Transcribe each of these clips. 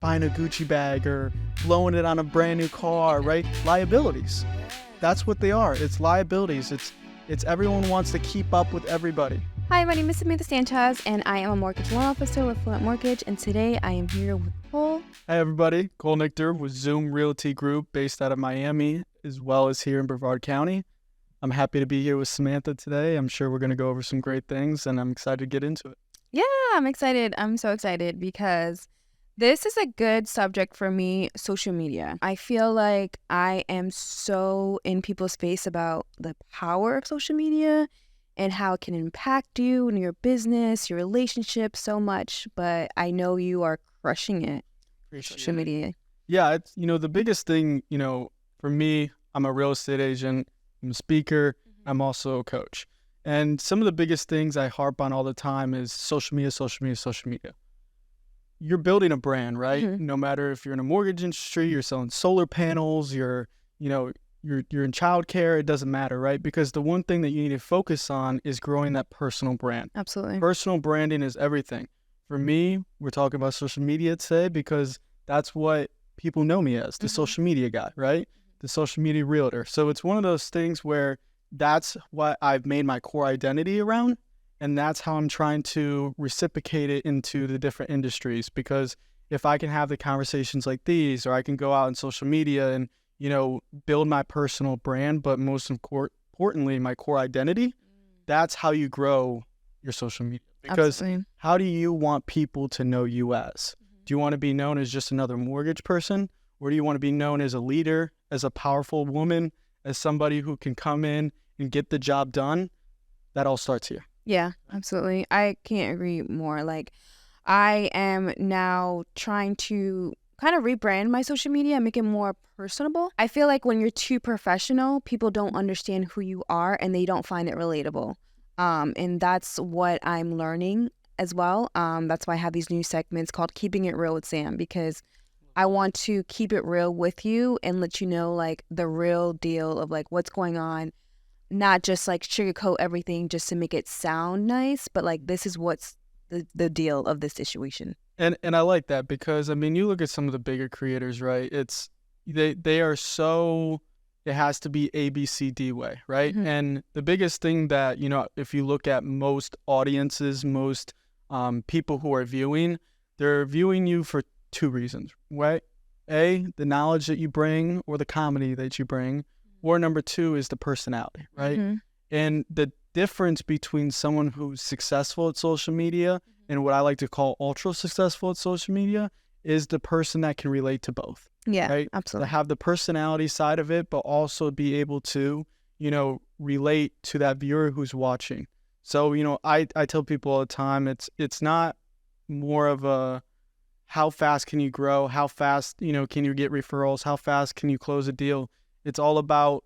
buying a Gucci bag or blowing it on a brand new car, right? Liabilities. That's what they are. It's liabilities. It's everyone wants to keep up with everybody. Hi, my name is Samantha Sanchez, and I am a mortgage loan officer with Fluent Mortgage, and today I am here with Cole. Hi, everybody. Cole Nichter with Zoom Realty Group based out of Miami, as well as here in Brevard County. I'm happy to be here with Samantha today. I'm sure we're going to go over some great things, and I'm excited to get into it. Yeah, I'm excited. I'm so excited because this is a good subject for me, social media. I feel like I am so in people's face about the power of social media and how it can impact you and your business, your relationship so much. But I know you are crushing it. Social media. Yeah, it's, the biggest thing, for me, I'm a real estate agent, I'm a speaker, I'm also a coach. And some of the biggest things I harp on all the time is social media, social media, social media. You're building a brand, right? No matter if you're in a mortgage industry, you're selling solar panels, you're in childcare, it doesn't matter, right? Because the one thing that you need to focus on is growing that personal brand. Absolutely. Personal branding is everything. For me, we're talking about social media today because that's what people know me as, the social media guy, right? The social media realtor. So it's one of those things where that's what I've made my core identity around, and that's how I'm trying to reciprocate it into the different industries. Because if I can have the conversations like these, or I can go out on social media and build my personal brand, but most importantly, my core identity, that's how you grow your social media. Because how do you want people to know you as? Do you want to be known as just another mortgage person? Or do you want to be known as a leader, as a powerful woman, as somebody who can come in and get the job done? That all starts here. Yeah, absolutely. I can't agree more. Like, I am now trying to kind of rebrand my social media and make it more personable. I feel like when you're too professional, people don't understand who you are and they don't find it relatable. And that's what I'm learning as well. That's why I have these new segments called Keeping It Real with Sam, because I want to keep it real with you and let you know like the real deal of like what's going on, not just like sugarcoat everything just to make it sound nice, but like this is what's the deal of this situation. And I like that because, you look at some of the bigger creators, right? They are so, it has to be A, B, C, D way, right? And the biggest thing that, if you look at most audiences, most people who are viewing, they're viewing you for two reasons, right? A, the knowledge that you bring or the comedy that you bring, or number two is the personality, right? And the difference between someone who's successful at social media and what I like to call ultra successful at social media is the person that can relate to both. Yeah, right? absolutely. To have the personality side of it, but also be able to, relate to that viewer who's watching. So, I tell people all the time, it's not more of a how fast can you grow, how fast, can you get referrals, how fast can you close a deal. It's all about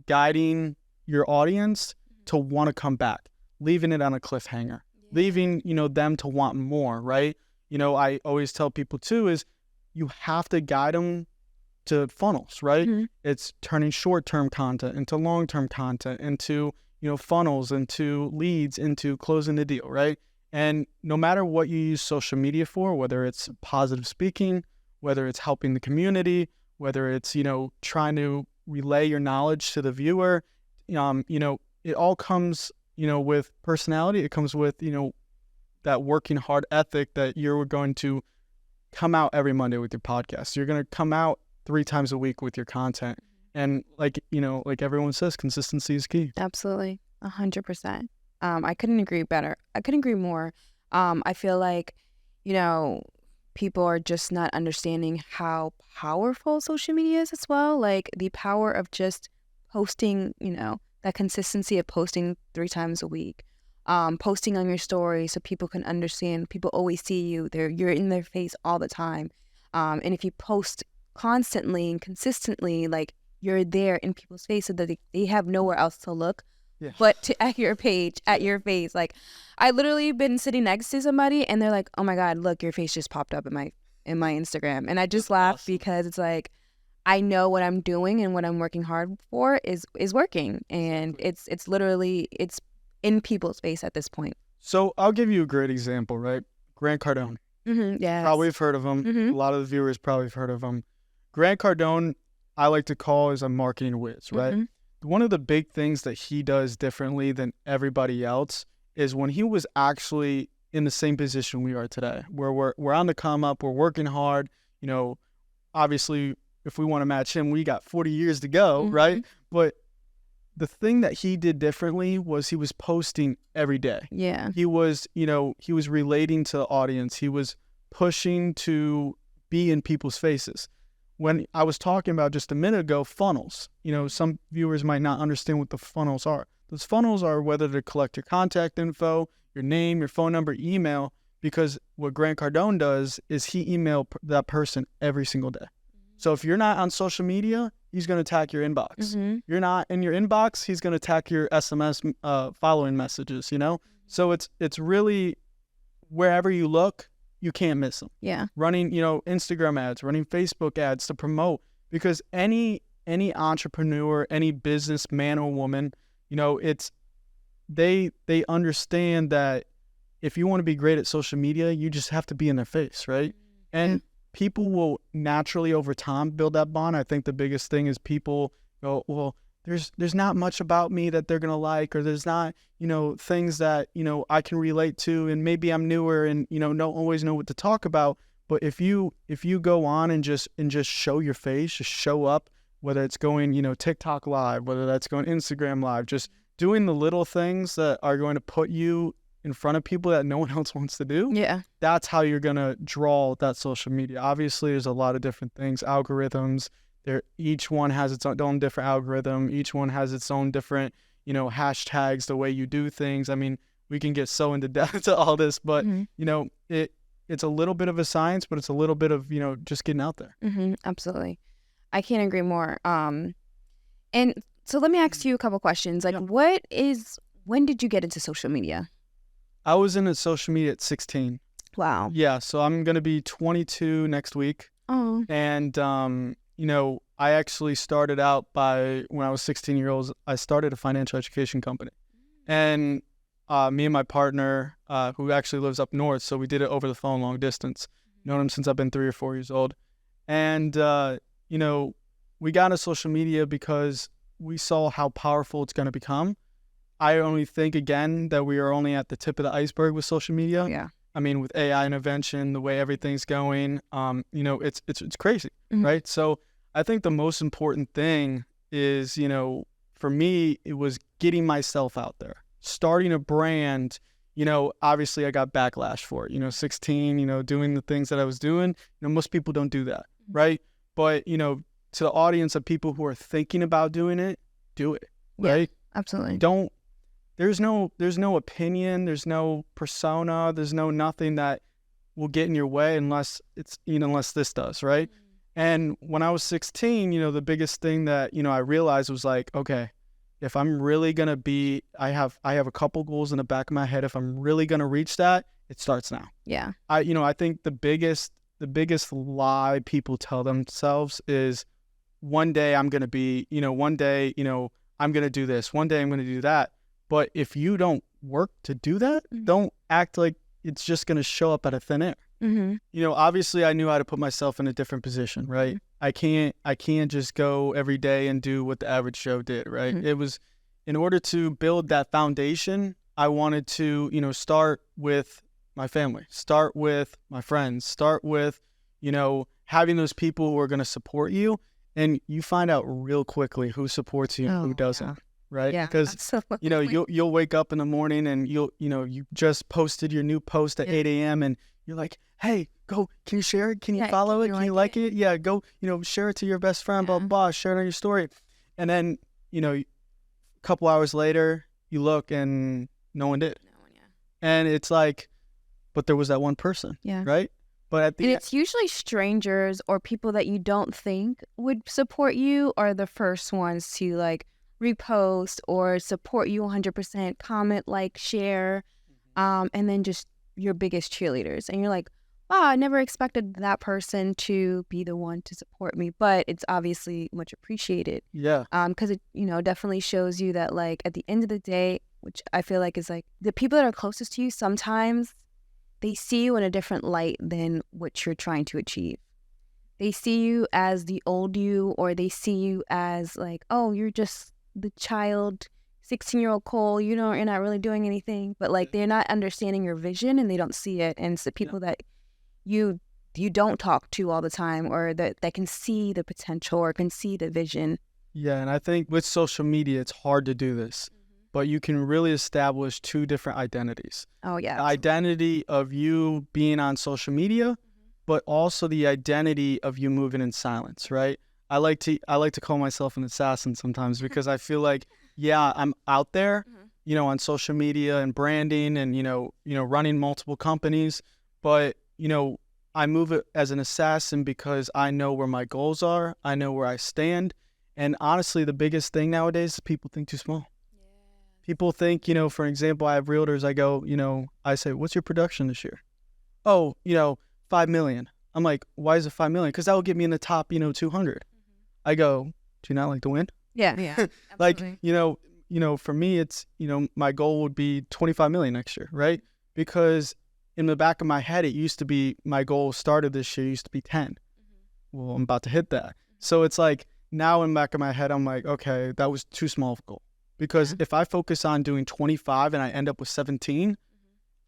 guiding your audience to want to come back, leaving it on a cliffhanger, leaving, them to want more, right? I always tell people too is you have to guide them to funnels, right? It's turning short-term content into long-term content, into, funnels, into leads, into closing the deal, right? And no matter what you use social media for, whether it's positive speaking, whether it's helping the community, whether it's, trying to relay your knowledge to the viewer, it all comes, with personality. It comes with, that working hard ethic that you're going to come out every Monday with your podcast. You're going to come out 3 times a week with your content. And like everyone says, consistency is key. Absolutely. 100%. I couldn't agree better. I couldn't agree more. I feel like, people are just not understanding how powerful social media is as well. Like the power of just posting, that consistency of posting 3 times a week, posting on your story so people can understand. People always see you. You're in their face all the time. And if you post constantly and consistently, like you're there in people's face so that they have nowhere else to look. But at your page, at your face. Like I literally been sitting next to somebody and they're like, oh my God, look, your face just popped up in my Instagram. And I just laugh because it's like, I know what I'm doing and what I'm working hard for is working. And it's literally, it's in people's face at this point. So I'll give you a great example, right? Grant Cardone. Yes. Probably have heard of him. Mhm. A lot of the viewers probably have heard of him. Grant Cardone, I like to call as a marketing whiz, right? Mhm. One of the big things that he does differently than everybody else is when he was actually in the same position we are today, where we're on the come up, we're working hard. You know, obviously, if we want to match him, we got 40 years to go, right? But the thing that he did differently was he was posting every day. Yeah. He was, he was relating to the audience. He was pushing to be in people's faces. When I was talking about just a minute ago, funnels, some viewers might not understand what the funnels are. Those funnels are whether to collect your contact info, your name, your phone number, email, because what Grant Cardone does is he email that person every single day. So if you're not on social media, he's going to attack your inbox. You're not in your inbox, he's going to attack your SMS following messages, So it's really wherever you look, you can't miss them. Yeah. Running, Instagram ads, running Facebook ads to promote, because any entrepreneur, any businessman or woman, they understand that if you want to be great at social media, you just have to be in their face, right? And people will naturally over time build that bond. I think the biggest thing is people go, well, there's not much about me that they're gonna like, or there's not, things that, I can relate to, and maybe I'm newer and, don't always know what to talk about. But if you go on and just show your face, just show up, whether it's going, TikTok live, whether that's going Instagram live, just doing the little things that are going to put you in front of people that no one else wants to do. Yeah. That's how you're going to draw that social media. Obviously, there's a lot of different things, algorithms. Each one has its own different algorithm. Each one has its own different, hashtags, the way you do things. I mean, we can get so into depth to all this, but, it's a little bit of a science, but it's a little bit of, just getting out there. Absolutely. I can't agree more. And so let me ask you a couple questions. Like, when did you get into social media? I was into social media at 16. Wow. Yeah, so I'm going to be 22 next week. Oh. And, I actually started out when I was 16 years old, I started a financial education company. And me and my partner, who actually lives up north, so we did it over the phone, long distance. Known him since I've been 3 or 4 years old. And, we got into social media because we saw how powerful it's going to become. I only think, again, that we are only at the tip of the iceberg with social media. Yeah. I mean, with AI intervention, the way everything's going, it's crazy, right? So I think the most important thing is, for me, it was getting myself out there, starting a brand. Obviously I got backlash for it, 16, doing the things that I was doing. Most people don't do that, right? But, to the audience of people who are thinking about doing it, do it, right? Yeah, absolutely. There's no opinion, there's no persona, there's no nothing that will get in your way unless this does, right? And when I was 16, the biggest thing that, I realized was like, okay, if I'm really going to be, I have a couple goals in the back of my head. If I'm really going to reach that, it starts now. Yeah. I think the biggest lie people tell themselves is one day I'm going to be, one day, I'm going to do this. One day I'm going to do that. But if you don't work to do that, don't act like it's just going to show up out of thin air. Obviously I knew how to put myself in a different position, right? I can't just go every day and do what the average Joe did, right? It was, in order to build that foundation, I wanted to, start with my family, start with my friends, start with, having those people who are going to support you. And you find out real quickly who supports you and who doesn't. Yeah. Right? Yeah, because absolutely. you'll wake up in the morning and you just posted your new post at 8 a.m. and you're like, hey, go, can you share it? Can you follow it? Can you like it? Yeah, go, share it to your best friend, blah, blah, blah, share it on your story. And then, a couple hours later, you look and no one did. And it's like, but there was that one person, right? But at the And it's usually strangers or people that you don't think would support you are the first ones to like repost or support you 100%, comment, like, share, and then just your biggest cheerleaders. And you're like, wow, I never expected that person to be the one to support me, but it's obviously much appreciated. Yeah. Because it, definitely shows you that, like, at the end of the day, which I feel like is like the people that are closest to you, sometimes they see you in a different light than what you're trying to achieve. They see you as the old you, or they see you as like, oh, you're just the child 16-year-old Cole, you know, you're not really doing anything, but like they're not understanding your vision and they don't see it. And it's the people that you don't talk to all the time, or that can see the potential or can see the vision. Yeah, and I think with social media, it's hard to do this, but you can really establish two different identities. Oh, yeah. The identity of you being on social media, but also the identity of you moving in silence, right? I like to call myself an assassin sometimes because I feel like, yeah, I'm out there, you know, on social media and branding and, you know, running multiple companies, but, you know, I move it as an assassin because I know where my goals are. I know where I stand. And honestly, the biggest thing nowadays is people think too small. People think, you know, for example, I have realtors. I go, you know, I say, what's your production this year? Oh, you know, 5 million. I'm like, why is it 5 million? Because that will get me in the top, you know, 200. I go, do you not like to win? Yeah. Like, you know, for me, it's, you know, my goal would be 25 million next year, right? Because in the back of my head, it used to be my goal started this year used to be 10. Well, I'm about to hit that. So it's like now in the back of my head, I'm like, okay, that was too small of a goal. Because if I focus on doing 25 and I end up with 17,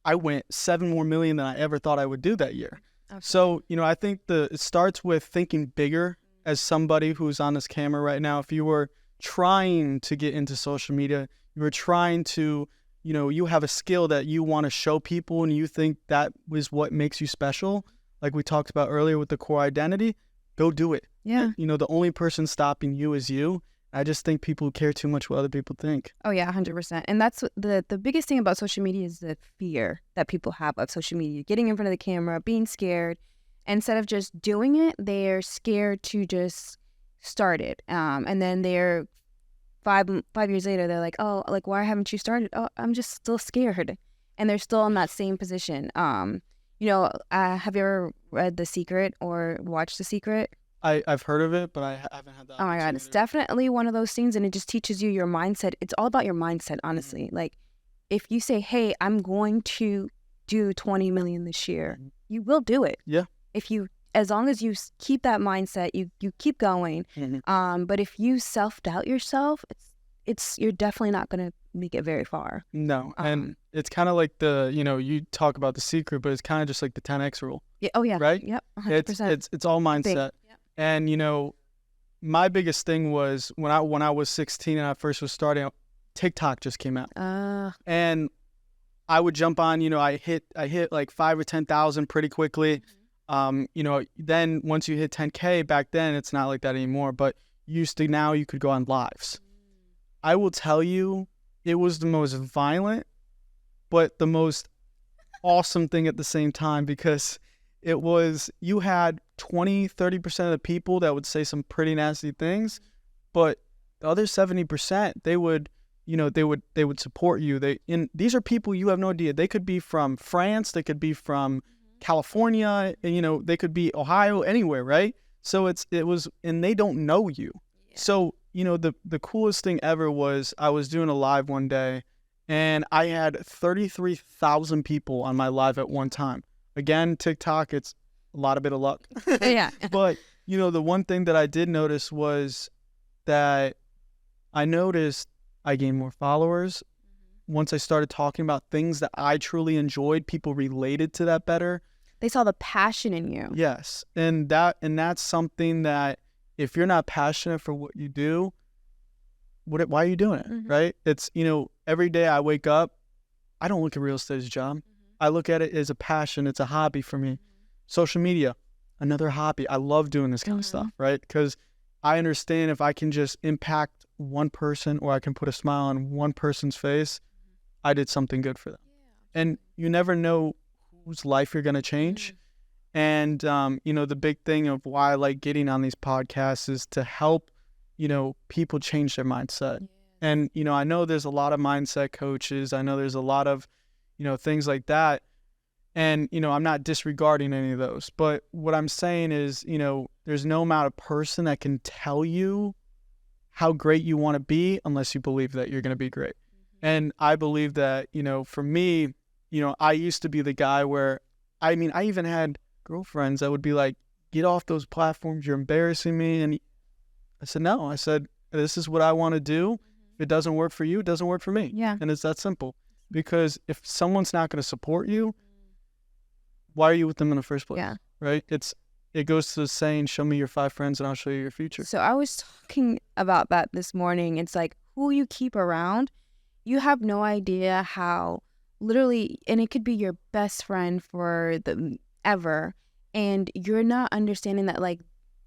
I went 7 more million than I ever thought I would do that year. So, you know, I think it starts with thinking bigger. As somebody who's on this camera right now, if you were trying to get into social media, you were trying to, you know, you have a skill that you want to show people and you think that is what makes you special, like we talked about earlier with the core identity, go do it. Yeah. You know, the only person stopping you is you. I just think people care too much what other people think. Oh, yeah, 100%. And that's the biggest thing about social media is the fear that people have of social media, getting in front of the camera, being scared. Instead of just doing it, they're scared to just start it. And then they're 5 years later, they're like, oh, like, why haven't you started? Oh, I'm just still scared. And they're still in that same position. You know, have you ever read The Secret or watched The Secret? I've heard of it, but I haven't had that. Oh my God, it's definitely one of those things, and it just teaches you your mindset. It's all about your mindset, honestly. Like, if you say, hey, I'm going to do 20 million this year, you will do it. Yeah. As long as you keep that mindset, you keep going. But if you self-doubt yourself, you're definitely not going to make it very far. No. And it's kind of like you know, you talk about The Secret, but it's kind of just like the 10X rule. Yeah. Oh yeah. Right? Yep. 100%. It's all mindset. And, you know, my biggest thing was when I was 16 and I first was starting, TikTok just came out. And I would jump on, you know, I hit like 5 or 10,000 pretty quickly. You know, then once you hit 10K back then, it's not like that anymore, but now you could go on lives. I will tell you, it was the most violent, but the most awesome thing at the same time, because you had 20-30% of the people that would say some pretty nasty things, but the other 70%, they would support you. These are people you have no idea. They could be from France, they could be from California, and, you know, they could be Ohio, anywhere, right? So and they don't know you. So, you know, the coolest thing ever was I was doing a live one day and I had 33,000 people on my live at one time. Again, TikTok, it's a lot of bit of luck. Yeah. But, you know, the one thing that I did notice was that I noticed I gained more followers. Once I started talking about things that I truly enjoyed, people related to that better. They saw the passion in you. Yes. And that's something that if you're not passionate for what you do, why are you doing it? Right? It's, you know, every day I wake up, I don't look at real estate as a job. I look at it as a passion. It's a hobby for me. Social media, another hobby. I love doing this kind of stuff, right? Because I understand if I can just impact one person or I can put a smile on one person's face, I did something good for them. And you never know whose life you're going to change. And, you know, the big thing of why I like getting on these podcasts is to help, you know, people change their mindset. And, you know, I know there's a lot of mindset coaches. I know there's a lot of, you know, things like that. And, you know, I'm not disregarding any of those. But what I'm saying is, you know, there's no amount of person that can tell you how great you want to be unless you believe that you're going to be great. And I believe that, you know, for me, you know, I used to be the guy where I mean, I even had girlfriends that would be like, get off those platforms, you're embarrassing me. And I said, no. I said, this is what I want to do. If it doesn't work for you, it doesn't work for me. Yeah. And it's that simple. Because if someone's not going to support you, why are you with them in the first place? Yeah. Right? It goes to the saying, show me your 5 friends and I'll show you your future. So I was talking about that this morning. It's like who you keep around, you have no idea how literally, and it could be your best friend for the ever, and you're not understanding that, like,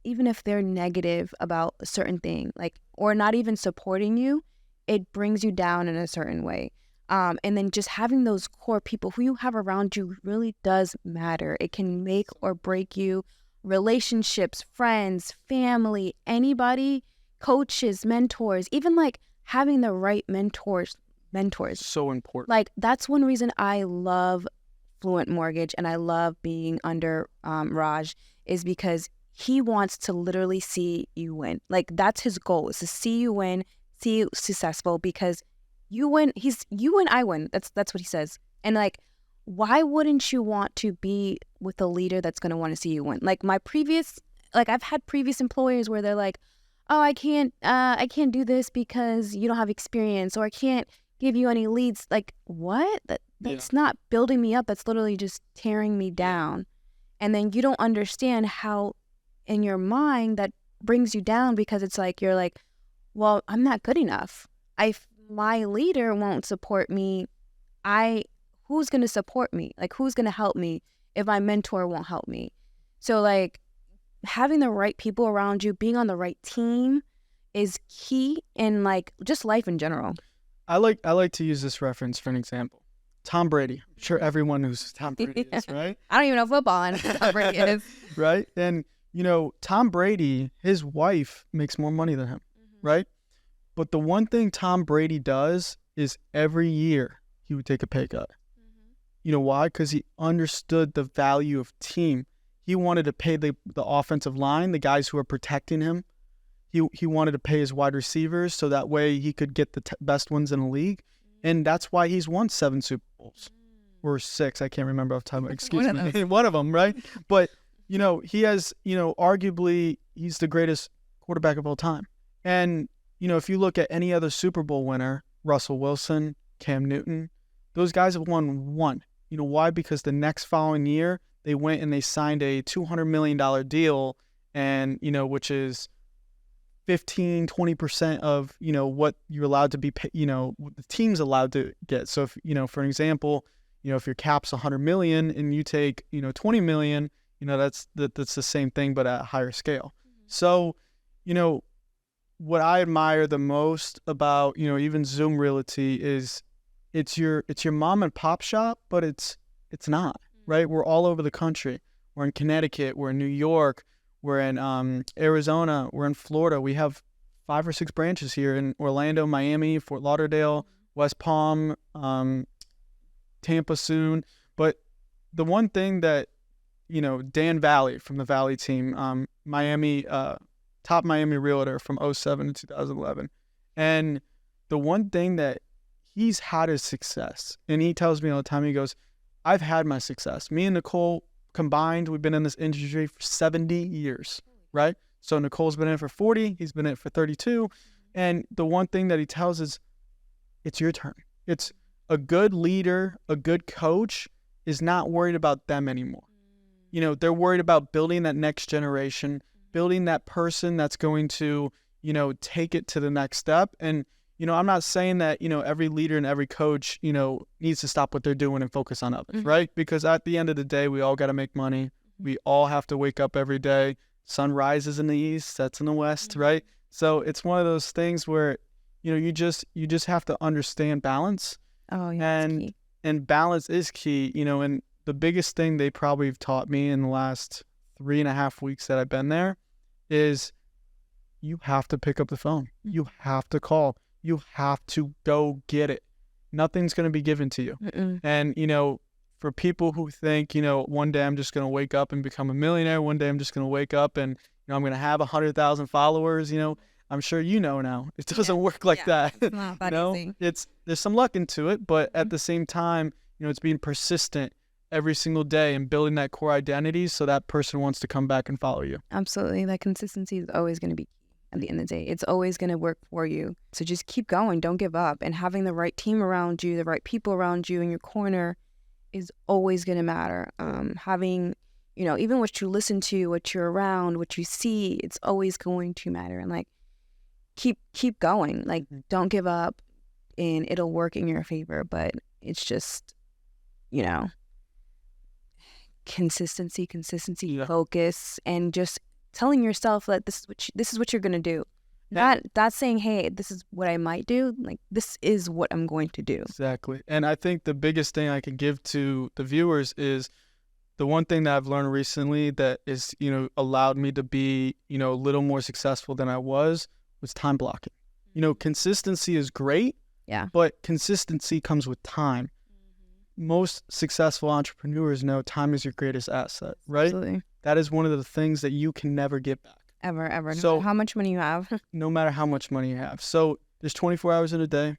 even if they're negative about a certain thing, like, or not even supporting you, it brings you down in a certain way. And then just having those core people who you have around you really does matter. It can make or break you. Relationships, friends, family, anybody, coaches, mentors, even like having the right mentors. So important. Like, that's one reason I love Fluent Mortgage and I love being under Raj, is because he wants to literally see you win. Like, that's his goal, is to see you win, see you successful, because you win, you win, I win. That's what he says. And like, why wouldn't you want to be with a leader that's going to want to see you win? Like I've had previous employers where they're like, oh, I can't do this because you don't have experience, or I can't give you any leads. Like, what? That's not building me up. That's literally just tearing me down. And then you don't understand how in your mind that brings you down, because it's like, you're like, well, I'm not good enough. My leader won't support me. Who's going to support me? Like, who's going to help me if my mentor won't help me? So like, having the right people around you, being on the right team is key in like just life in general. I like to use this reference for an example. Tom Brady. I'm sure everyone knows who Tom Brady is, right? I don't even know football and Tom Brady is. Right? And, Tom Brady, his wife makes more money than him, right? But the one thing Tom Brady does is every year he would take a pay cut. You know why? Because he understood the value of team. He wanted to pay the offensive line, the guys who are protecting him. He wanted to pay his wide receivers so that way he could get the best ones in the league. And that's why he's won 7 Super Bowls. Or 6, I can't remember off the top. Excuse me. One of them, right? But, he has, arguably he's the greatest quarterback of all time. And, if you look at any other Super Bowl winner, Russell Wilson, Cam Newton, those guys have won 1. You know why? Because the next following year, they went and they signed a $200 million deal, and, which is 15-20% of, what you're allowed to be, what the team's allowed to get. So if, for an example, if your cap's 100 million and you take, 20 million, that's the same thing, but at a higher scale. So, what I admire the most about, even Zoom Realty is it's your mom and pop shop, but it's not, right? We're all over the country. We're in Connecticut, we're in New York, we're in Arizona, we're in Florida. We have 5 or 6 branches here in Orlando, Miami, Fort Lauderdale, West Palm, Tampa soon. But the one thing that, Dan Valley from the Valley team, Miami, top Miami realtor from 2007 to 2011. And the one thing that he's had his success, and he tells me all the time, he goes, I've had my success. Me and Nicole combined, we've been in this industry for 70 years, right? So Nicole's been in it for 40, he's been in it for 32. And the one thing that he tells is, it's your turn. It's a good leader, a good coach is not worried about them anymore. They're worried about building that next generation, building that person that's going to, take it to the next step. And, I'm not saying that, every leader and every coach, needs to stop what they're doing and focus on others, right? Because at the end of the day, we all got to make money. We all have to wake up every day. Sun rises in the east, sets in the west, right? So it's one of those things where, you just have to understand balance. Oh, yeah. And balance is key, and the biggest thing they probably have taught me in the last 3.5 weeks that I've been there is you have to pick up the phone. You have to call. You have to go get it. Nothing's going to be given to you. And, for people who think, one day I'm just going to wake up and become a millionaire. One day I'm just going to wake up and, I'm going to have 100,000 followers. I'm sure now. It doesn't work like that. It's not that easy. There's some luck into it, but at the same time, it's being persistent every single day and building that core identity so that person wants to come back and follow you. Absolutely. That consistency is always going to be key at the end of the day. It's always going to work for you. So just keep going. Don't give up. And having the right team around you, the right people around you in your corner is always going to matter. Having, even what you listen to, what you're around, what you see, it's always going to matter. And like, keep going. Like, don't give up and it'll work in your favor. But it's just, consistency, Yeah. focus, and just telling yourself that this is what you're gonna do. Not saying, hey, this is what I might do. Like, this is what I'm going to do. Exactly. And I think the biggest thing I can give to the viewers is the one thing that I've learned recently that is, allowed me to be, a little more successful than I was time blocking. Consistency is great. Yeah. But consistency comes with time. Most successful entrepreneurs know time is your greatest asset, right? Absolutely. That is one of the things that you can never get back. Ever. No So- matter how much money you have. No matter how much money you have. So there's 24 hours in a day.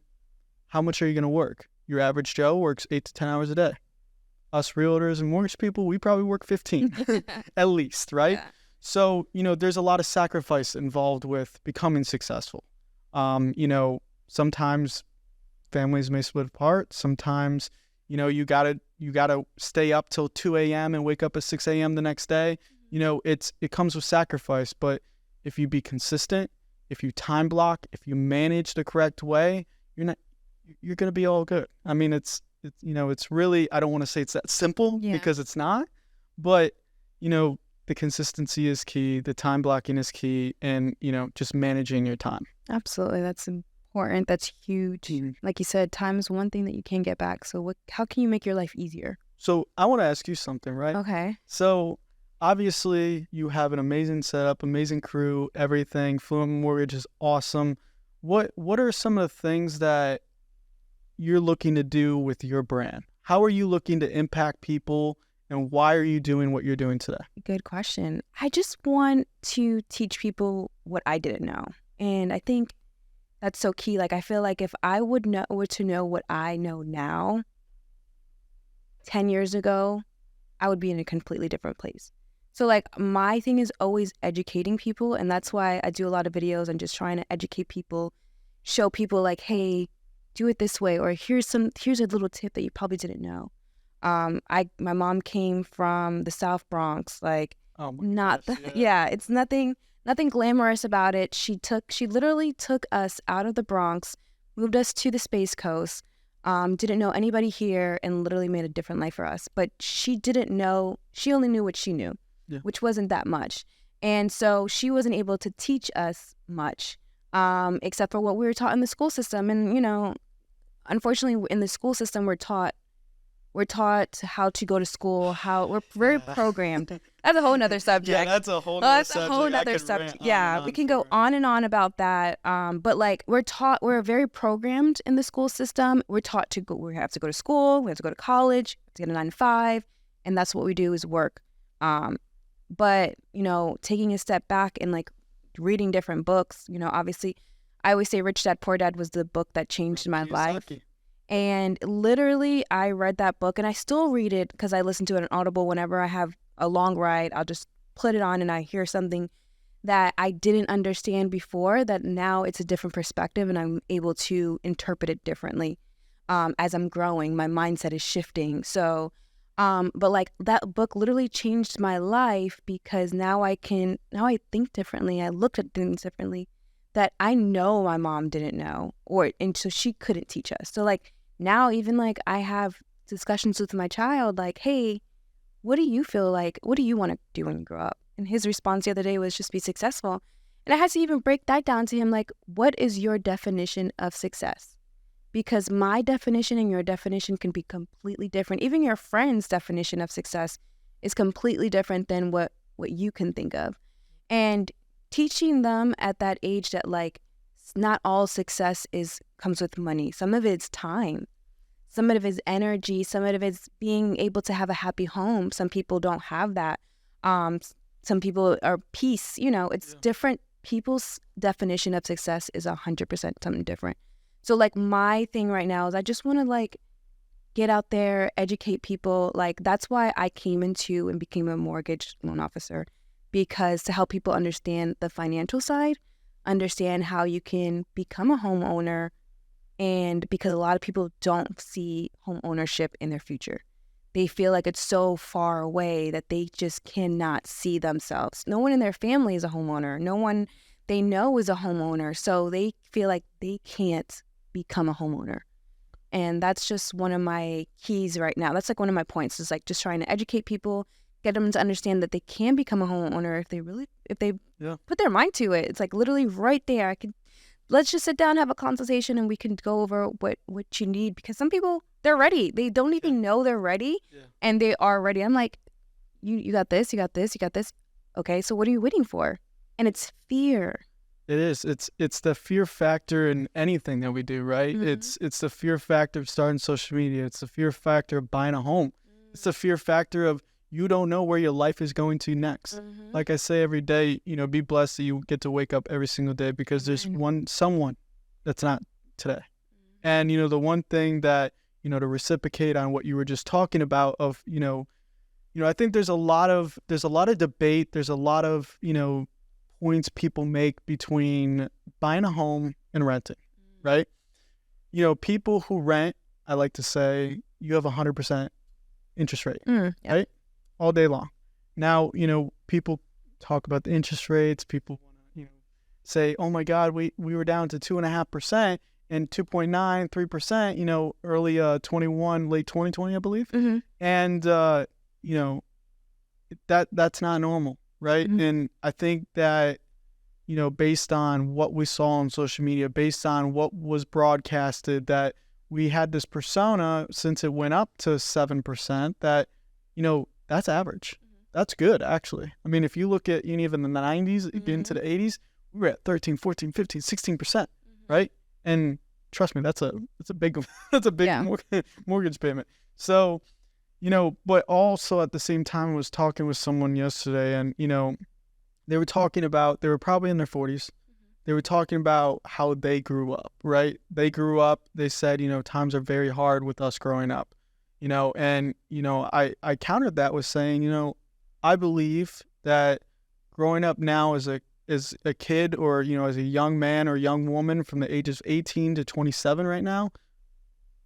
How much are you going to work? Your average Joe works 8 to 10 hours a day. Us realtors and mortgage people, we probably work 15 at least, right? Yeah. So, there's a lot of sacrifice involved with becoming successful. Sometimes families may split apart. Sometimes, you gotta stay up till 2 a.m. and wake up at 6 a.m. the next day. It comes with sacrifice. But if you be consistent, if you time block, if you manage the correct way, you're gonna be all good. I mean, it's really, I don't want to say it's that simple because it's not, but the consistency is key, the time blocking is key, and just managing your time. Absolutely. That's important. That's huge. Like you said, time is one thing that you can't get back. So how can you make your life easier? So I want to ask you something, right? Okay. So obviously you have an amazing setup, amazing crew, everything. Fluent Mortgage is awesome. What are some of the things that you're looking to do with your brand? How are you looking to impact people, and why are you doing what you're doing today? Good question. I just want to teach people what I didn't know. And I think that's so key. Like, I feel like if I were to know what I know now, 10 years ago, I would be in a completely different place. So like, my thing is always educating people. And that's why I do a lot of videos and just trying to educate people, show people like, hey, do it this way, or here's a little tip that you probably didn't know. My mom came from the South Bronx, like, Oh my gosh, it's nothing glamorous about it. She literally took us out of the Bronx, moved us to the Space Coast, didn't know anybody here, and literally made a different life for us. But she only knew what she knew, which wasn't that much. And so she wasn't able to teach us much, except for what we were taught in the school system. And, unfortunately, in the school system, we're taught how to go to school, we're very programmed. That's a whole nother subject. Yeah, that's a whole nother subject. That's a whole nother subject. Yeah, we can go on and on about that. But like, we're very programmed in the school system. We're taught we have to go to school, we have to go to college, we have to get a 9-to-5, and that's what we do is work. But, taking a step back and like reading different books, obviously, I always say Rich Dad Poor Dad was the book that changed my life. And literally, I read that book, and I still read it because I listen to it on Audible whenever I have a long ride. I'll just put it on and I hear something that I didn't understand before, that now it's a different perspective and I'm able to interpret it differently. As I'm growing, my mindset is shifting. So, but like, that book literally changed my life because now I think differently. I look at things differently that I know my mom didn't know, and so she couldn't teach us. So like, now even like, I have discussions with my child like, hey, what do you feel like? What do you want to do when you grow up? And his response the other day was just be successful. And I had to even break that down to him, like, what is your definition of success? Because my definition and your definition can be completely different. Even your friend's definition of success is completely different than what you can think of. And teaching them at that age that like, not all success comes with money. Some of it's time. Some of it is energy. Some of it is being able to have a happy home. Some people don't have that. Some people are peace. It's different. People's definition of success is 100% something different. So like, my thing right now is I just want to like get out there, educate people. Like, that's why I came into and became a mortgage loan officer, because to help people understand the financial side, understand how you can become a homeowner. And because a lot of people don't see home ownership in their future. They feel like it's so far away that they just cannot see themselves. No one in their family is a homeowner. No one they know is a homeowner. So they feel like they can't become a homeowner. And that's just one of my keys right now. That's like one of my points, is like just trying to educate people, get them to understand that they can become a homeowner if they put their mind to it. It's like literally right there. Let's just sit down, have a consultation, and we can go over what you need. Because some people, they're ready. They don't even know they're ready, and they are ready. I'm like, you got this, you got this, you got this. Okay, so what are you waiting for? And it's fear. It is. It's the fear factor in anything that we do, right? Mm-hmm. It's the fear factor of starting social media. It's the fear factor of buying a home. It's the fear factor of you don't know where your life is going to next. Mm-hmm. Like I say every day, be blessed that you get to wake up every single day, because there's someone that's not today. And, the one thing that, to reciprocate on what you were just talking about of, I think there's a lot of debate. There's a lot of, points people make between buying a home and renting, right? People who rent, I like to say, you have 100% interest rate, right? All day long. Now, people talk about the interest rates. People want to, say, oh my God, we were down to 2.5% and 2.9, 3%, early 21, late 2020, I believe. Mm-hmm. And, that's not normal, right? Mm-hmm. And I think that, based on what we saw on social media, based on what was broadcasted, that we had this persona since it went up to 7% that, that's average. That's good, actually. I mean, if you look at even the 90s, get into the 80s, we were at 13, 14, 15, 16%, right? And trust me, that's a big mortgage payment. So, but also at the same time, I was talking with someone yesterday, and, they were probably in their 40s. They were talking about how they grew up, right? They said, times are very hard with us growing up, and, I countered that with saying, I believe that growing up now as a kid, or, as a young man or young woman from the ages of 18 to 27 right now,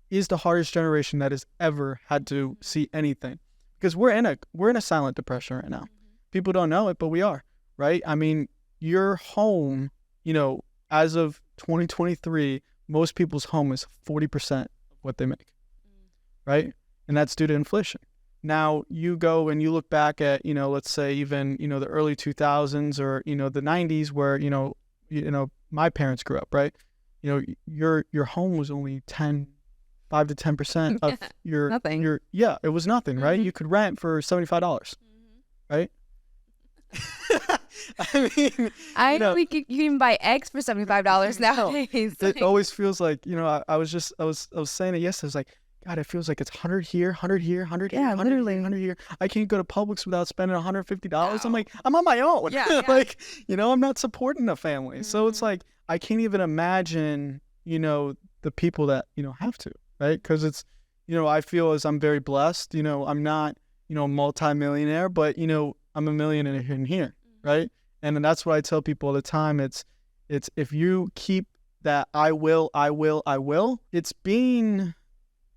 is the hardest generation that has ever had to see anything, because we're in a silent depression right now. People don't know it, but we are, right? I mean, your home, as of 2023, most people's home is 40% of what they make, right? And that's due to inflation. Now you go and you look back at, let's say even, the early 2000s or, the 90s where, my parents grew up, right? Your home was only 5 to 10% of your nothing. It was nothing, right? You could rent for $75, right? I mean, I think you can even buy eggs for $75 nowadays. It always feels like, I was saying it yesterday. I was like, God, it feels like it's 100 here, 100 here, 100 here, 100 literally. here, 100 here. I can't go to Publix without spending $150. I'm like, I'm on my own. Yeah. Like, I'm not supporting a family. So it's like, I can't even imagine, the people that, have to, right? Because it's, I feel as I'm very blessed. I'm not, a multimillionaire, but, I'm a millionaire in here, right? And that's what I tell people all the time. It's if you keep that I will, it's being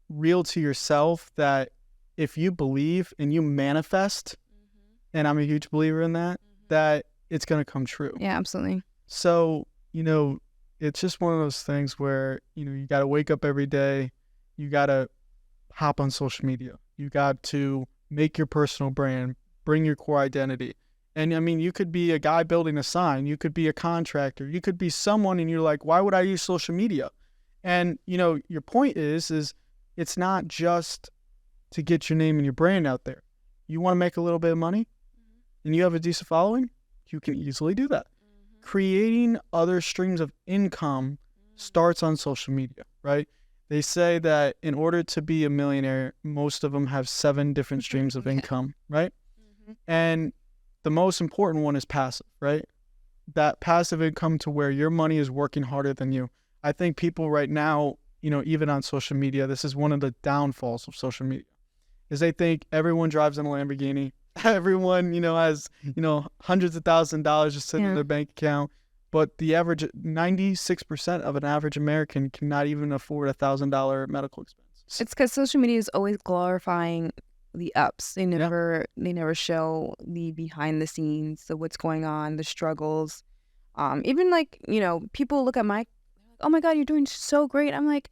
real to yourself, that if you believe and you manifest, and I'm a huge believer in that, that it's going to come true. Yeah, absolutely. So, it's just one of those things where, you got to wake up every day. You got to hop on social media. You got to make your personal brand, bring your core identity. And I mean, you could be a guy building a sign. You could be a contractor. You could be someone, and you're like, why would I use social media? And, your point is it's not just to get your name and your brand out there. You want to make a little bit of money and you have a decent following, you can easily do that. Creating other streams of income starts on social media, right? They say that in order to be a millionaire, most of them have 7 different streams of income, right? And the most important one is passive, right? That passive income to where your money is working harder than you. I think people right now, even on social media, this is one of the downfalls of social media, is they think everyone drives in a Lamborghini. Everyone, has, hundreds of thousands of dollars just sitting in Yeah. their bank account. But the average, 96% of an average American cannot even afford $1,000 medical expenses. It's because social media is always glorifying the ups. They Yeah. never show the behind the scenes, the what's going on, the struggles. Even like, people look at my, oh my God, you're doing so great. I'm like,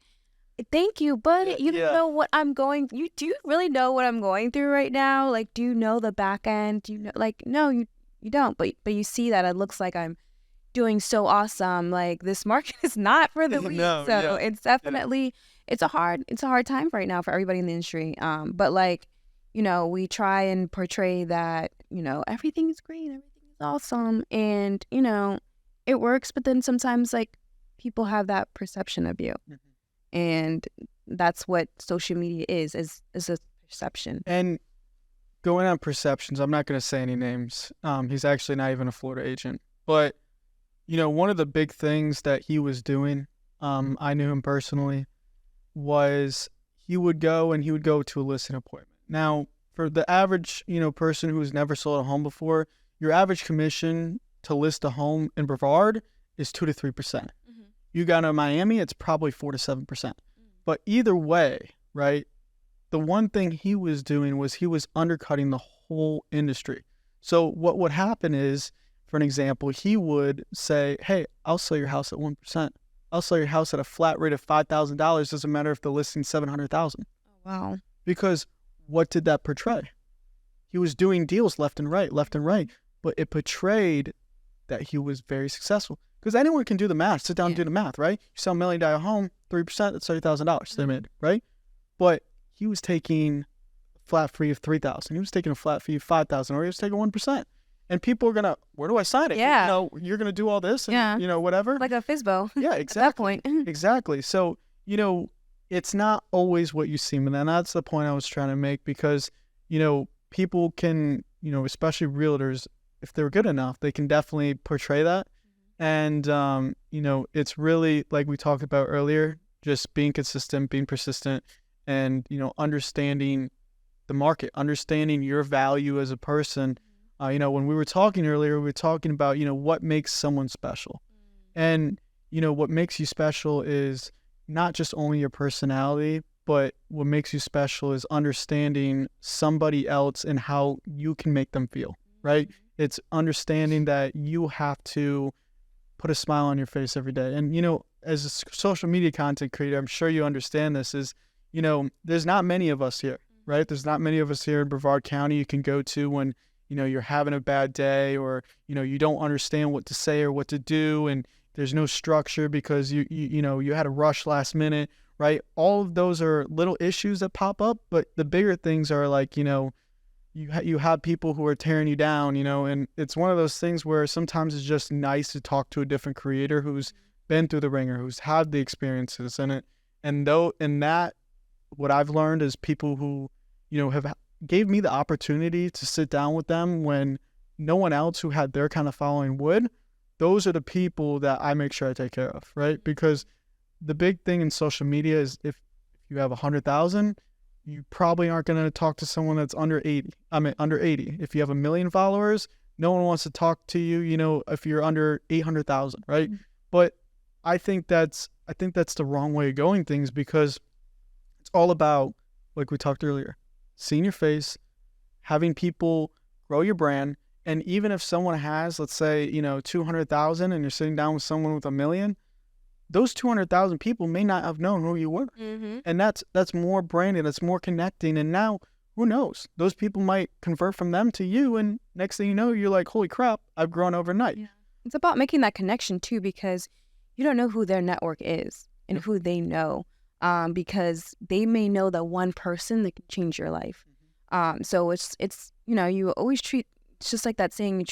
thank you, but you don't Yeah. know what I'm going. Do you really know what I'm going through right now? Like, do you know the back end? Do you know? Like, no, you don't. But you see that it looks like I'm doing so awesome. Like, this market is not for the weak. No, So yeah. it's definitely it's a hard time right now for everybody in the industry. But like, we try and portray that everything is great, everything is awesome, and it works. But then sometimes like people have that perception of you. Mhm. And that's what social media is a perception. And going on perceptions, I'm not going to say any names. He's actually not even a Florida agent. But, one of the big things that he was doing, I knew him personally, was he would go to a listing appointment. Now, for the average, person who's never sold a home before, your average commission to list a home in Brevard is 2 to 3%. You got in Miami, it's probably 4 to 7%. But either way, right, the one thing he was doing was he was undercutting the whole industry. So what would happen is, for an example, he would say, hey, I'll sell your house at 1%. I'll sell your house at a flat rate of $5,000. Doesn't matter if the listing's $700,000. Wow. Because what did that portray? He was doing deals left and right, but it portrayed that he was very successful. Because anyone can do the math. Sit down and do the math, right? You sell a $1 million home, 3%, that's $30,000 they made, right? But he was taking a flat fee of $3,000. He was taking a flat fee of $5,000, or he was taking 1%. And people are going to, where do I sign it? Yeah. You're going to do all this and, whatever. Like a FISBO. Yeah, At that exactly. point. Exactly. So, it's not always what you seem. And then that's the point I was trying to make, because, people can, especially realtors, if they're good enough, they can definitely portray that. And, it's really, like we talked about earlier, just being consistent, being persistent, and, understanding the market, understanding your value as a person. When we were talking earlier, we were talking about, what makes someone special. And, what makes you special is not just only your personality, but what makes you special is understanding somebody else and how you can make them feel, right? It's understanding that you have to put a smile on your face every day. And, as a social media content creator, I'm sure you understand this, is, there's not many of us here, right? There's not many of us here in Brevard County you can go to when, you're having a bad day, or, you don't understand what to say or what to do, and there's no structure because you had a rush last minute, right? All of those are little issues that pop up, but the bigger things are like, you have people who are tearing you down, and it's one of those things where sometimes it's just nice to talk to a different creator who's been through the ringer, who's had the experiences in it. And that, what I've learned is people who, have gave me the opportunity to sit down with them when no one else who had their kind of following would. Those are the people that I make sure I take care of, right? Because the big thing in social media is if you have 100,000, you probably aren't going to talk to someone that's under 80. If you have 1 million followers, no one wants to talk to you, if you're under 800,000, right? Mm-hmm. But I think that's the wrong way of going things, because it's all about, like we talked earlier, seeing your face, having people grow your brand. And even if someone has, let's say, 200,000 and you're sitting down with someone with 1 million, those 200,000 people may not have known who you were. Mm-hmm. And that's more branding, that's more connecting. And now, who knows? Those people might convert from them to you. And next thing you know, you're like, holy crap, I've grown overnight. Yeah. It's about making that connection too, because you don't know who their network is and who they know, because they may know that one person that can change your life. So it's you always treat, it's just like that saying,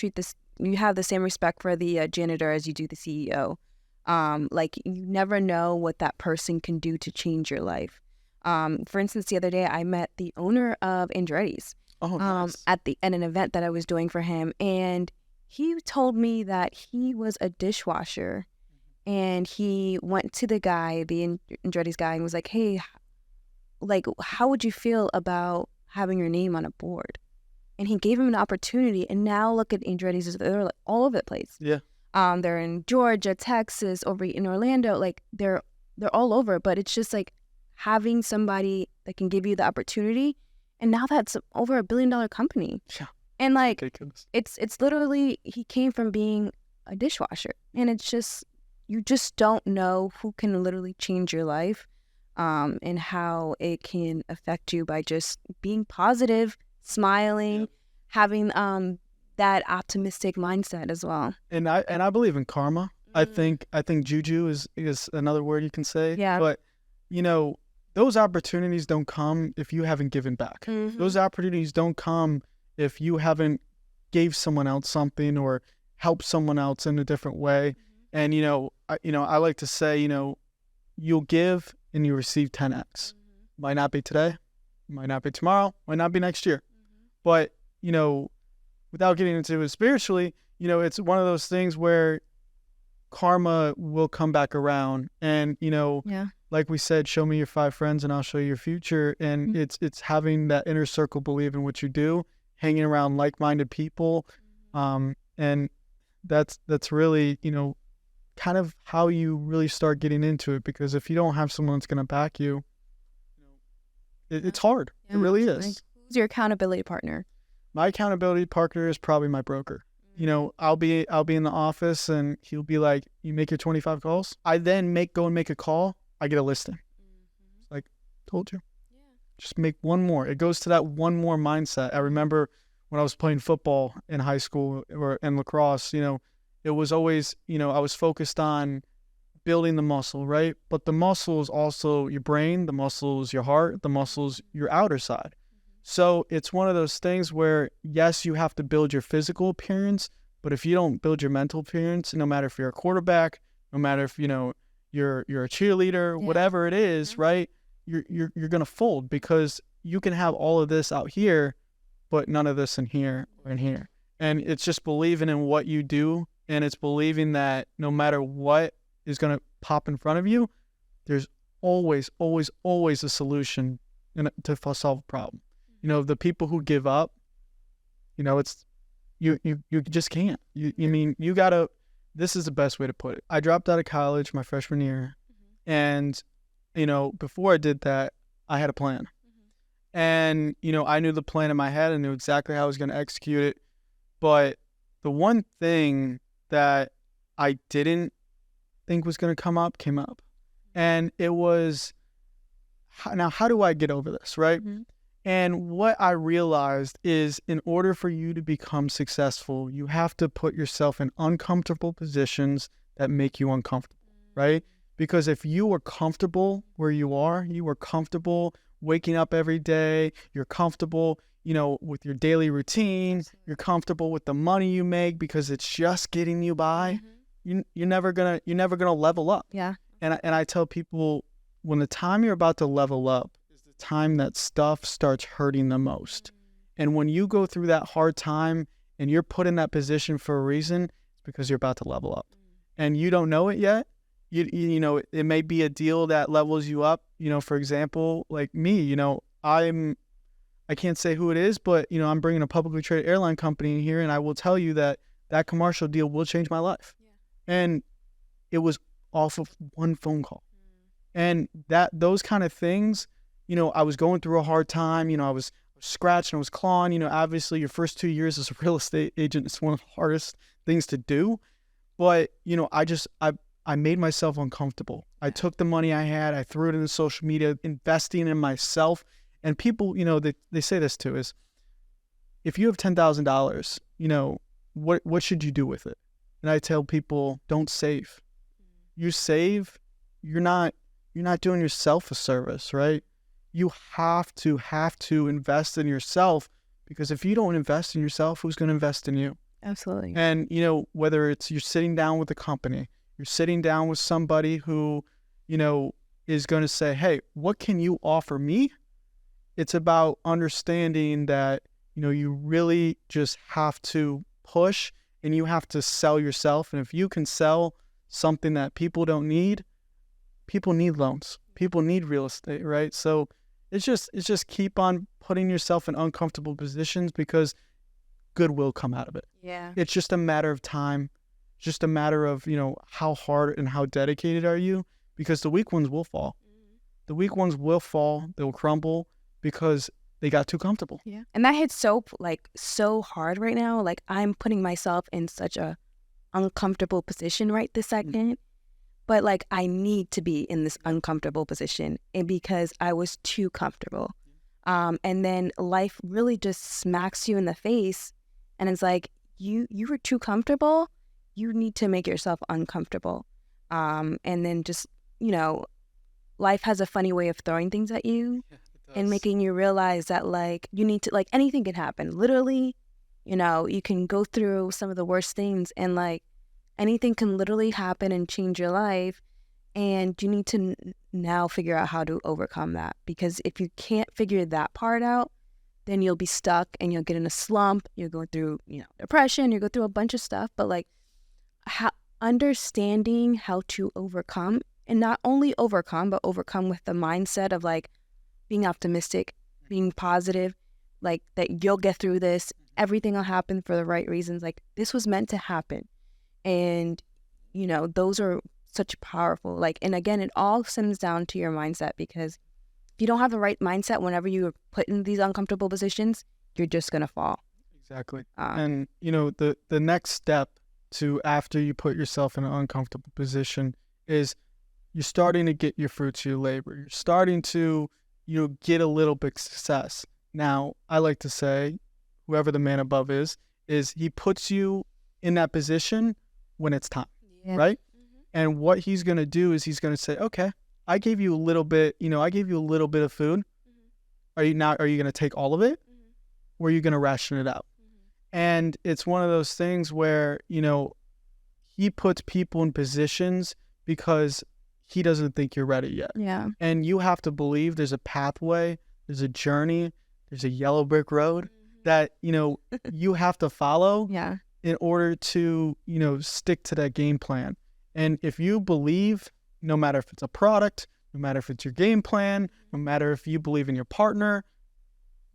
you have the same respect for the janitor as you do the CEO. Like, you never know what that person can do to change your life. For instance, the other day I met the owner of Andretti's nice. at an event that I was doing for him, and he told me that he was a dishwasher and he went to the guy, the Andretti's guy, and was like, "Hey, like, how would you feel about having your name on a board?" And he gave him an opportunity. And now look at Andretti's; they're like all over the place. Yeah. They're in Georgia, Texas, over in Orlando. Like they're all over. But it's just like having somebody that can give you the opportunity. And now that's over $1 billion company. Yeah. And like Ridiculous. it's literally, he came from being a dishwasher, and it's just, you just don't know who can literally change your life, and how it can affect you by just being positive, smiling, Yep. having that optimistic mindset as well. And I believe in karma. I think juju is another word you can say. Yeah. But you know, those opportunities don't come if you haven't given back. Mhm. Those opportunities don't come if you haven't gave someone else something or helped someone else in a different way. And I like to say, you'll give and you receive 10x. Might not be today, might not be tomorrow, might not be next year. But without getting into it spiritually, it's one of those things where karma will come back around. And Yeah. like we said, show me your 5 friends and I'll show you your future. And it's having that inner circle, believe in what you do, hanging around like-minded people, and that's really kind of how you really start getting into it. Because if you don't have someone that's going to back you, it's hard. Yeah, It really absolutely. is. Who's your accountability partner? My accountability partner is probably my broker. I'll be in the office and he'll be like, "You make your 25 calls." I then go and make a call. I get a listing. It's like, told you. Just make one more. It goes to that one more mindset. I remember when I was playing football in high school or in lacrosse, it was always, I was focused on building the muscle, right? But the muscle is also your brain, the muscle is your heart, the muscle is your outer side. So it's one of those things where, yes, you have to build your physical appearance, but if you don't build your mental appearance, no matter if you're a quarterback, no matter if, you're a cheerleader, Yeah. whatever it is, right? You're going to fold, because you can have all of this out here, but none of this in here or in here. And it's just believing in what you do. And it's believing that no matter what is going to pop in front of you, there's always, always, always a solution to solve a problem. The people who give up, it's, you just can't. You gotta, this is the best way to put it. I dropped out of college my freshman year. And, before I did that, I had a plan. And, I knew the plan in my head. I knew exactly how I was going to execute it. But the one thing that I didn't think was going to come up came up. And it was, now how do I get over this, right? And what I realized is, in order for you to become successful, you have to put yourself in uncomfortable positions that make you uncomfortable, right? Because if you are comfortable where you are comfortable waking up every day, you're comfortable, with your daily routine, you're comfortable with the money you make because it's just getting you by, you're never gonna level up. Yeah. And I tell people, when the time you're about to level up is the time that stuff starts hurting the most. And when you go through that hard time and you're put in that position for a reason, it's because you're about to level up. And you don't know it yet. It may be a deal that levels you up. For example, like me, I can't say who it is, but I'm bringing a publicly traded airline company in here, and I will tell you that commercial deal will change my life. And it was off of one phone call. And those kind of things, I was going through a hard time. I was scratching, I was clawing. Obviously your first 2 years as a real estate agent is one of the hardest things to do. But, I made myself uncomfortable. I took the money I had, I threw it into social media, investing in myself. And people, they say this too, is if you have $10,000, what should you do with it? And I tell people, don't save. You save, you're not doing yourself a service, right? You have to invest in yourself, because if you don't invest in yourself, who's going to invest in you? Absolutely. And, whether it's you're sitting down with a company, you're sitting down with somebody who, is going to say, "Hey, what can you offer me?" It's about understanding that, you really just have to push and you have to sell yourself. And if you can sell something that people don't need, people need loans. People need real estate, right? So it's just keep on putting yourself in uncomfortable positions because good will come out of it. Yeah. It's just a matter of time, just a matter of, how hard and how dedicated are you, because the weak ones will fall. The weak ones will fall, they'll crumble because they got too comfortable. Yeah. And that hits so hard right now. Like, I'm putting myself in such a uncomfortable position right this second. But like, I need to be in this uncomfortable position, and because I was too comfortable. And then life really just smacks you in the face, and it's like, you were too comfortable. You need to make yourself uncomfortable. And then just, life has a funny way of throwing things at you and making you realize that, like, you need to, like, anything can happen. Literally, you can go through some of the worst things, and like, anything can literally happen and change your life. And you need to now figure out how to overcome that. Because if you can't figure that part out, then you'll be stuck and you'll get in a slump. You'll go through, depression. You'll go through a bunch of stuff. But like, understanding how to overcome, and not only overcome, but overcome with the mindset of like being optimistic, being positive, like that you'll get through this. Everything will happen for the right reasons. Like, this was meant to happen. And, those are such powerful, like, and again, it all stems down to your mindset, because if you don't have the right mindset whenever you're put in these uncomfortable positions, you're just going to fall. Exactly. And, the next step to after you put yourself in an uncomfortable position is you're starting to get your fruits of your labor. You're starting to, get a little bit of success. Now, I like to say, whoever the man above is he puts you in that position when it's time, right? And what he's going to do is he's going to say, okay, I gave you a little bit, I gave you a little bit of food. Are you going to take all of it? Or are you going to ration it out? And it's one of those things where, he puts people in positions because he doesn't think you're ready yet. Yeah. And you have to believe there's a pathway, there's a journey, there's a yellow brick road that, you have to follow. Yeah. In order to, stick to that game plan. And if you believe, no matter if it's a product, no matter if it's your game plan, no matter if you believe in your partner,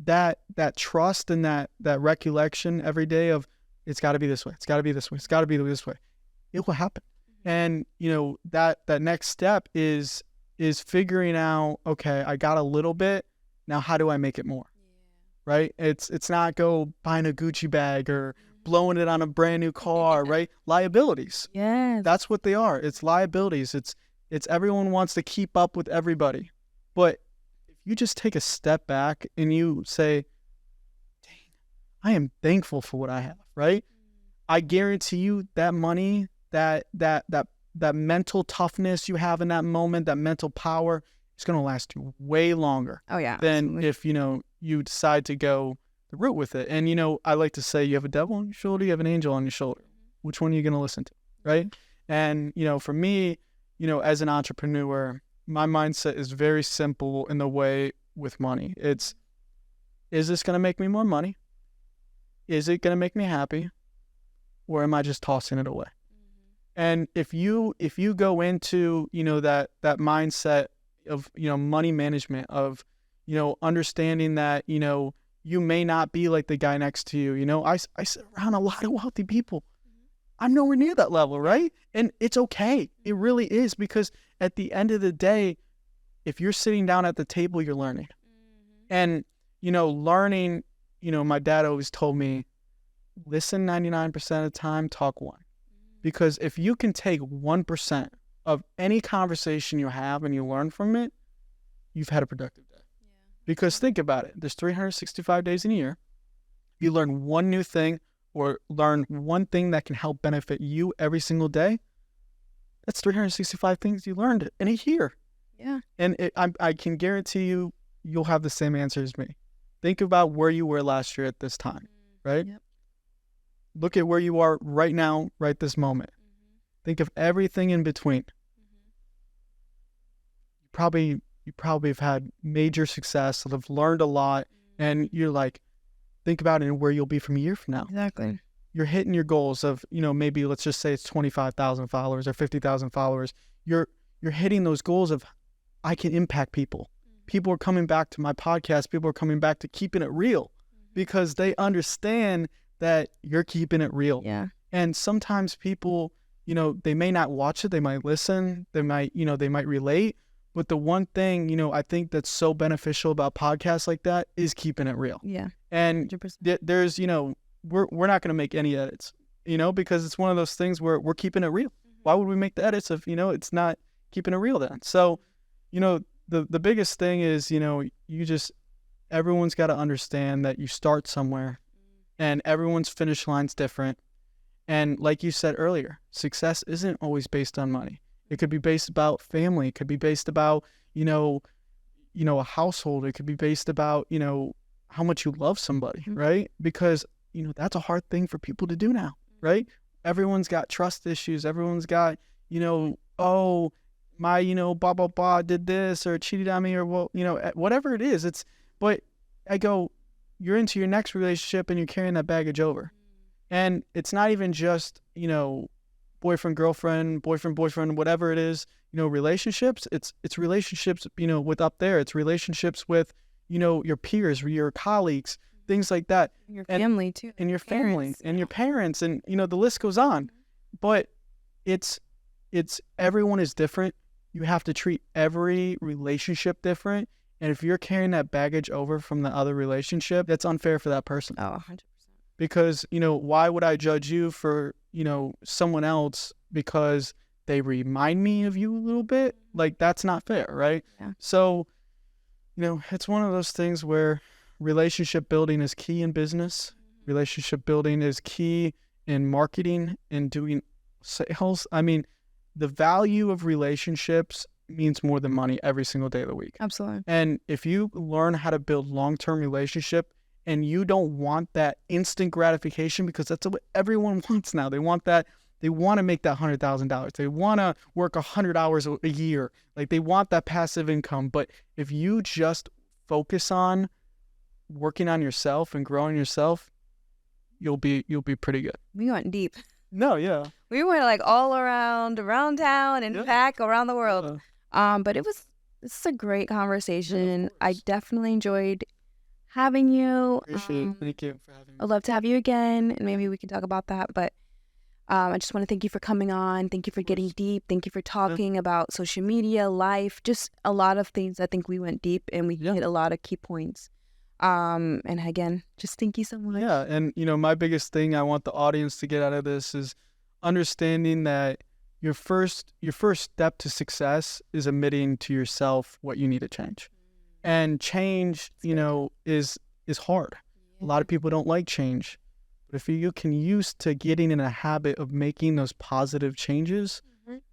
that trust and that recollection every day of, it's got to be this way, it's got to be this way, it's got to be this way, it will happen. And, that next step is figuring out, okay, I got a little bit, now how do I make it more? Right? It's not go buying a Gucci bag or blowing it on a brand new car, right? Liabilities. Yeah. That's what they are. It's liabilities. It's everyone wants to keep up with everybody. But if you just take a step back and you say, dang, I am thankful for what I have, right? I guarantee you that money, that mental toughness you have in that moment, that mental power is going to last you way longer. Oh yeah. Than Absolutely. if, you decide to go the route with it. And, I like to say you have a devil on your shoulder, you have an angel on your shoulder. Which one are you going to listen to, right? And, for me, as an entrepreneur, my mindset is very simple in the way with money. It's, is this going to make me more money? Is it going to make me happy? Or am I just tossing it away? And if you go into, that mindset of, money management, of, understanding that, you may not be like the guy next to you. I sit around a lot of wealthy people. I'm nowhere near that level, right? And it's okay. It really is, because at the end of the day, if you're sitting down at the table, you're learning. And, learning, my dad always told me, listen 99% of the time, talk 1%. Because if you can take 1% of any conversation you have and you learn from it, you've had a productive day. Because think about it. There's 365 days in a year. If you learn one new thing or learn one thing that can help benefit you every single day, that's 365 things you learned in a year. Yeah. And I can guarantee you'll have the same answer as me. Think about where you were last year at this time, right? Yep. Look at where you are right now, right this moment. Think of everything in between. You probably have had major success, have learned a lot, and you're like, think about it and where you'll be from a year from now. Exactly. you're hitting your goals of, maybe let's just say it's 25,000 followers or 50,000 followers. You're hitting those goals of, I can impact people. People are coming back to my podcast. People are coming back to Keeping It Real because they understand that you're keeping it real. Yeah. And sometimes people, they may not watch it. They might listen. They might relate. But the one thing, I think that's so beneficial about podcasts like that is keeping it real. Yeah. And 100%. there's, we're not going to make any edits, because it's one of those things where we're keeping it real. Why would we make the edits if, it's not keeping it real then? So, the biggest thing is, everyone's got to understand that you start somewhere and everyone's finish line's different. And like you said earlier, success isn't always based on money. It could be based about family. It could be based about, a household. It could be based about, how much you love somebody, right? Because, that's a hard thing for people to do now, right? Everyone's got trust issues. Everyone's got, oh, my, blah, blah, blah did this or cheated on me or, well, whatever it is. But I go, you're into your next relationship and you're carrying that baggage over. And it's not even just, boyfriend, girlfriend, boyfriend, whatever it is, relationships. It's relationships, with up there. It's relationships with, your peers, your colleagues, things like that. Your family too. And your family and your parents and, the list goes on. But it's everyone is different. You have to treat every relationship different. And if you're carrying that baggage over from the other relationship, that's unfair for that person. Oh, 100%. Because, why would I judge you for, someone else because they remind me of you a little bit? Like, that's not fair, right? Yeah. So, it's one of those things where relationship building is key in business. Relationship building is key in marketing and doing sales. I mean, the value of relationships means more than money every single day of the week. Absolutely. And if you learn how to build long-term relationship and you don't want that instant gratification, because that's what everyone wants now. They want that. They want to make that $100,000. They want to work 100 hours a year. Like, they want that passive income. But if you just focus on working on yourself and growing yourself, you'll be pretty good. We went deep. No, yeah. We went like all around town and back around the world. But this is a great conversation. I definitely enjoyed having you. Appreciate it. Thank you for having me. I'd love to have you again, and maybe we can talk about that. But I just want to thank you for coming on. Thank you for getting deep. Thank you for talking about social media, life, just a lot of things. I think we went deep and we hit a lot of key points. And again, just thank you so much. Yeah, and my biggest thing I want the audience to get out of this is understanding that your first step to success is admitting to yourself what you need to change. And change, is hard. A lot of people don't like change. But if you can use to getting in a habit of making those positive changes,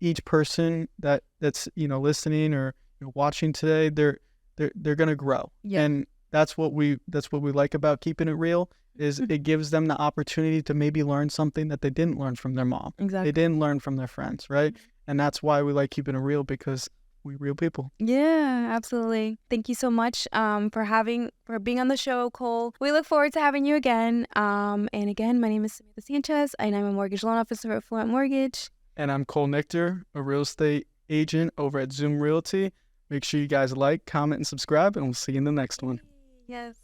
each person that's listening or watching today, they're gonna grow. Yeah. And that's what we like about Keeping It Real is it gives them the opportunity to maybe learn something that they didn't learn from their mom. Exactly. They didn't learn from their friends, right? And that's why we like Keeping It Real, because we real people. Yeah, absolutely. Thank you so much for being on the show, Cole. We look forward to having you again. And again, my name is Samantha Sanchez, and I'm a mortgage loan officer at Fluent Mortgage. And I'm Cole Nichter, a real estate agent over at Zoom Realty. Make sure you guys like, comment, and subscribe, and we'll see you in the next one. Yes.